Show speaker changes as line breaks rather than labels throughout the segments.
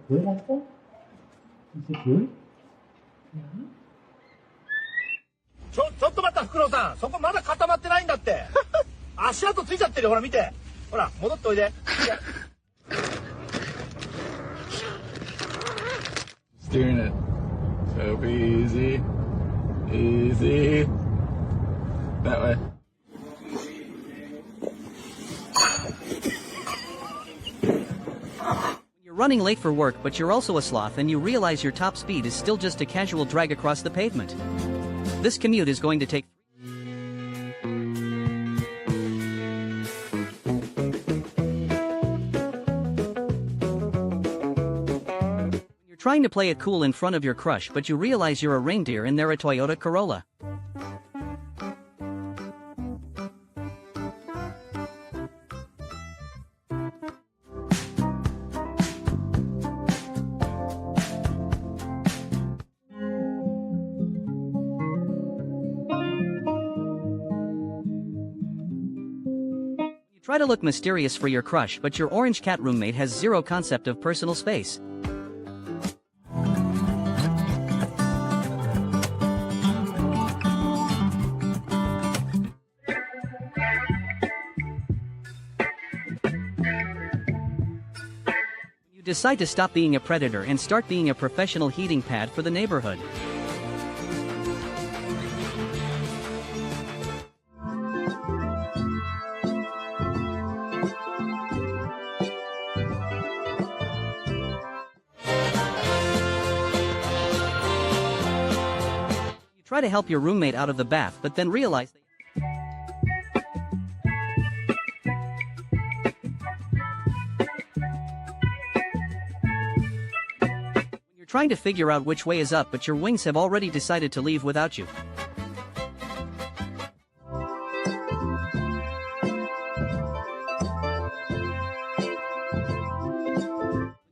교회 갈까? 이제 교회?
ちょっと待った、フクロウさん。そこまだ固まってないんだって。足跡ついちゃってるよ。ほら、見て。ほら、戻っておいで。
Steering it. So easy. Easy. That way.
You're running late for work, but you're also a sloth and you realize your top speed is still just a casual drag across the pavement. This commute is going to take trying to play it cool in front of your crush, but you realize you're a reindeer and they're a Toyota Corolla. You try to look mysterious for your crush, but your orange cat roommate has zero concept of personal space. Decide to stop being a predator and start being a professional heating pad for the neighborhood. You try to help your roommate out of the bath, but then realize trying to figure out which way is up, but your wings have already decided to leave without you.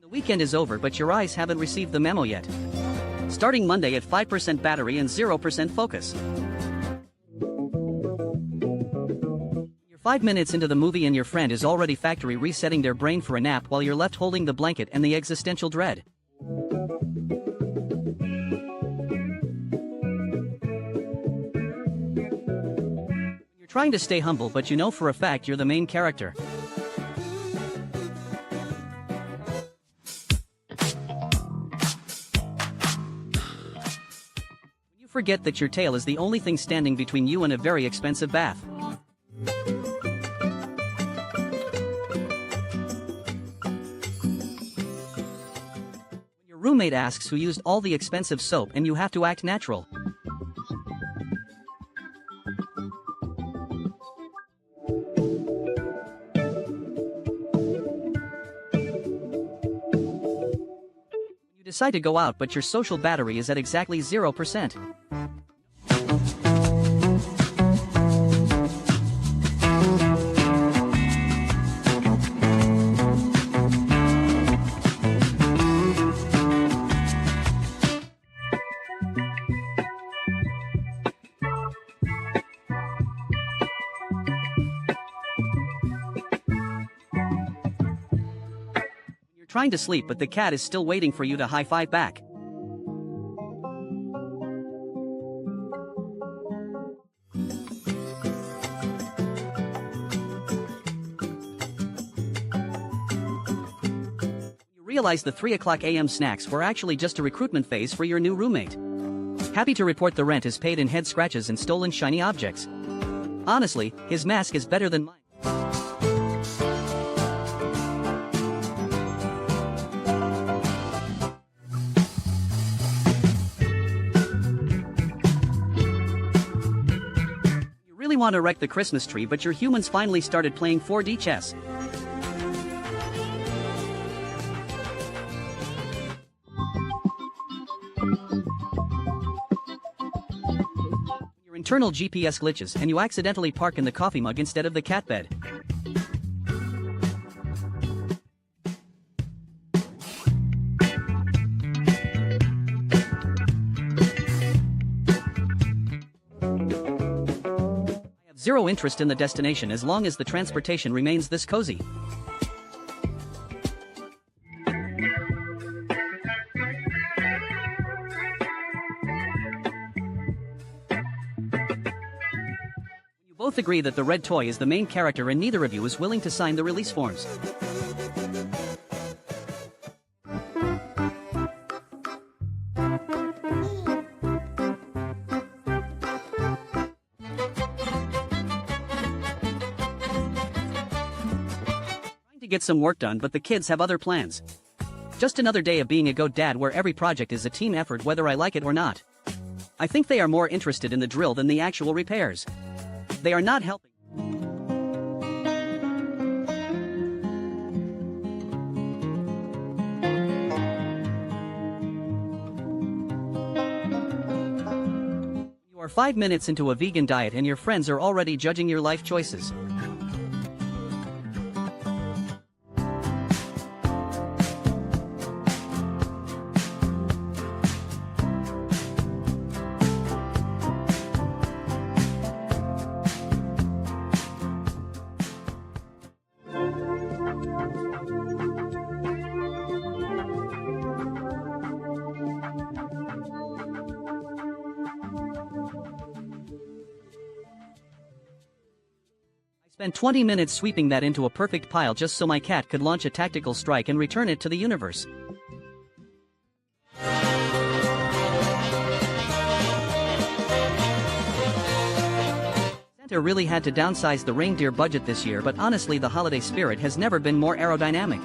The weekend is over, but your eyes haven't received the memo yet. Starting Monday at 5% battery and 0% focus. You're 5 minutes into the movie and your friend is already factory resetting their brain for a nap while you're left holding the blanket and the existential dread. You're trying to stay humble, but you know for a fact you're the main character. You forget that your tail is the only thing standing between you and a very expensive bath. Your roommate asks who used all the expensive soap and you have to act natural. You decide to go out, but your social battery is at exactly 0%. Trying to sleep, but the cat is still waiting for you to high-five back. You realize the 3 o'clock a.m. snacks were actually just a recruitment phase for your new roommate. Happy to report the rent is paid in head scratches and stolen shiny objects. Honestly, his mask is better than mine. Want to wreck the Christmas tree, but your humans finally started playing 4D chess. Your internal GPS glitches and you accidentally park in the coffee mug instead of the cat bed. Zero interest in the destination as long as the transportation remains this cozy. Both agree that the red toy is the main character and neither of you is willing to sign the release forms. Trying to get some work done, but the kids have other plans. Just another day of being a good dad where every project is a team effort whether I like it or not. I think they are more interested in the drill than the actual repairs. They are not helping. You are 5 minutes into a vegan diet and your friends are already judging your life choices. Spent 20 minutes sweeping that into a perfect pile just so my cat could launch a tactical strike and return it to the universe. Santa really had to downsize the reindeer budget this year, but honestly the holiday spirit has never been more aerodynamic.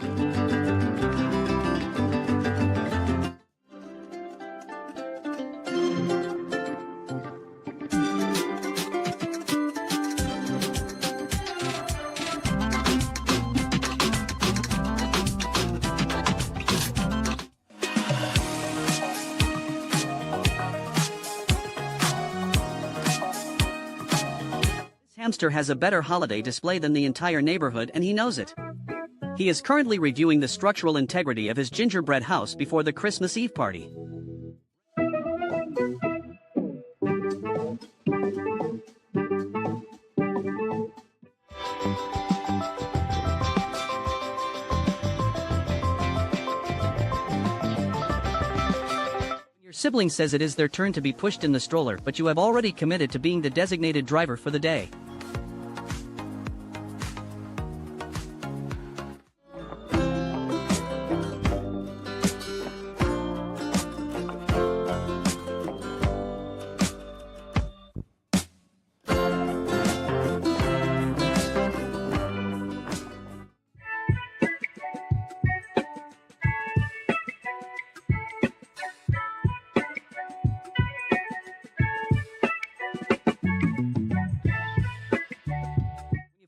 Hamster has a better holiday display than the entire neighborhood and he knows it. He is currently reviewing the structural integrity of his gingerbread house before the Christmas Eve party. Your sibling says it is their turn to be pushed in the stroller, but you have already committed to being the designated driver for the day.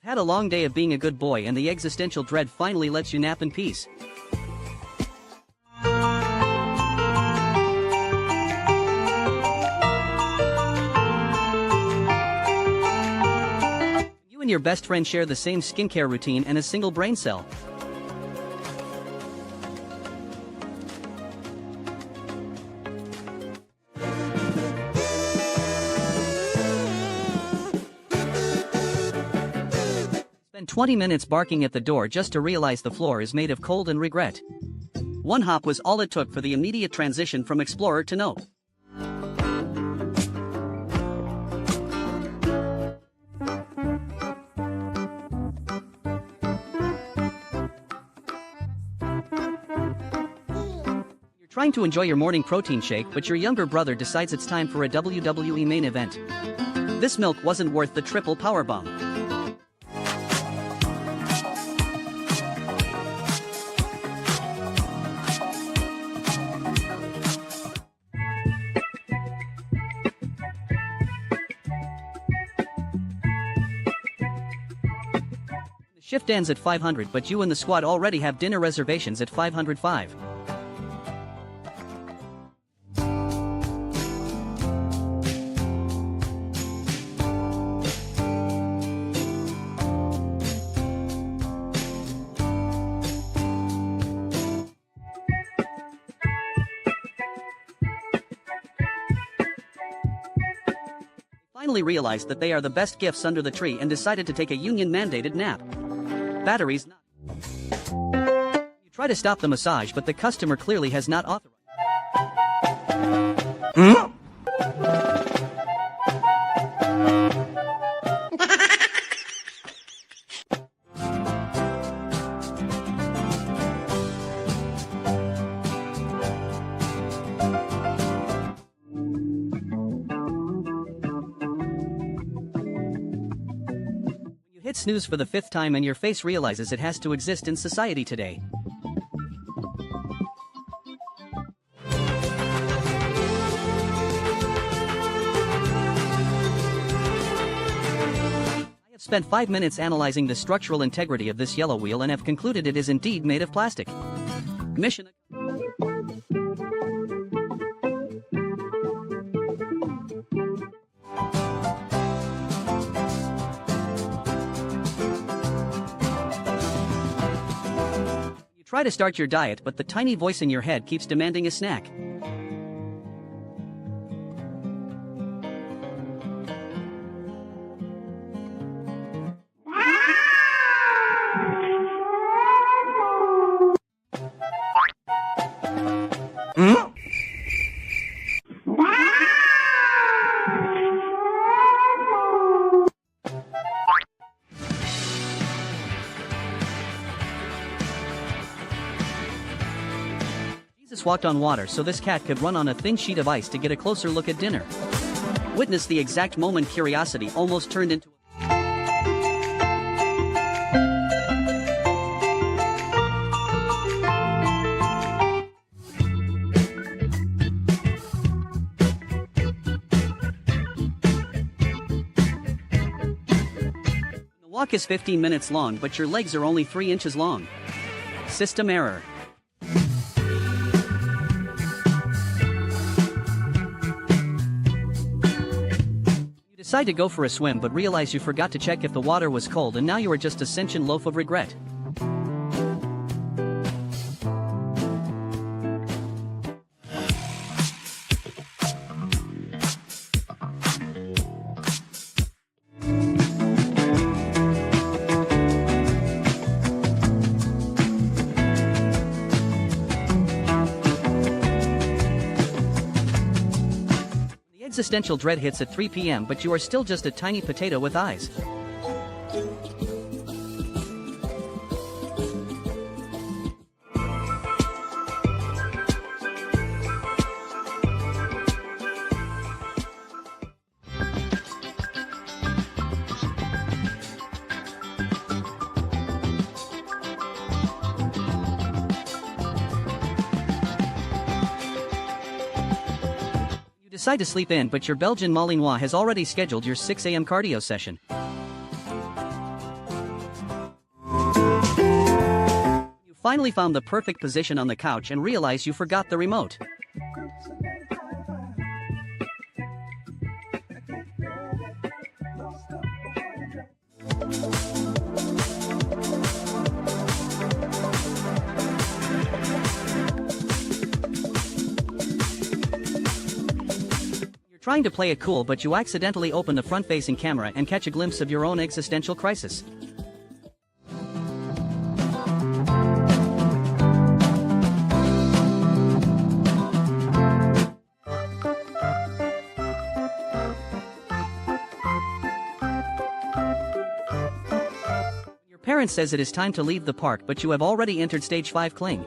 Had a long day of being a good boy and the existential dread finally lets you nap in peace. You and your best friend share the same skincare routine and a single brain cell. Spend 20 minutes barking at the door just to realize the floor is made of cold and regret. One hop was all it took for the immediate transition from explorer to nope. You're trying to enjoy your morning protein shake, but your younger brother decides it's time for a WWE main event. This milk wasn't worth the triple powerbomb. Shift ends at 500, but you and the squad already have dinner reservations at 505. Finally realized that they are the best gifts under the tree and decided to take a union-mandated nap. Batteries not. You try to stop the massage, but the customer clearly has not authorized. Hit snooze for the 5th time and your face realizes it has to exist in society today. I have spent 5 minutes analyzing the structural integrity of this yellow wheel and have concluded it is indeed made of plastic. Mission. You try to start your diet, but the tiny voice in your head keeps demanding a snack. Jesus walked on water so this cat could run on a thin sheet of ice to get a closer look at dinner. Witness the exact moment curiosity almost turned into The walk is 15 minutes long, but your legs are only 3 inches long. System error. You decide to go for a swim but realize you forgot to check if the water was cold and now you are just a sentient loaf of regret. Existential dread hits at 3 p.m. but you are still just a tiny potato with eyes. Decide to sleep in, but your Belgian Malinois has already scheduled your 6 a.m. cardio session. You finally found the perfect position on the couch and realize you forgot the remote. Trying to play it cool, but you accidentally open the front-facing camera and catch a glimpse of your own existential crisis. Your parent says it is time to leave the park, but you have already entered stage 5 cling.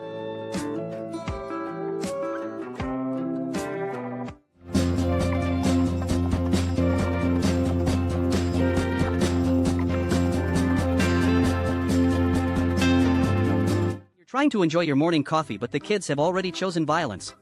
Trying to enjoy your morning coffee, but the kids have already chosen violence.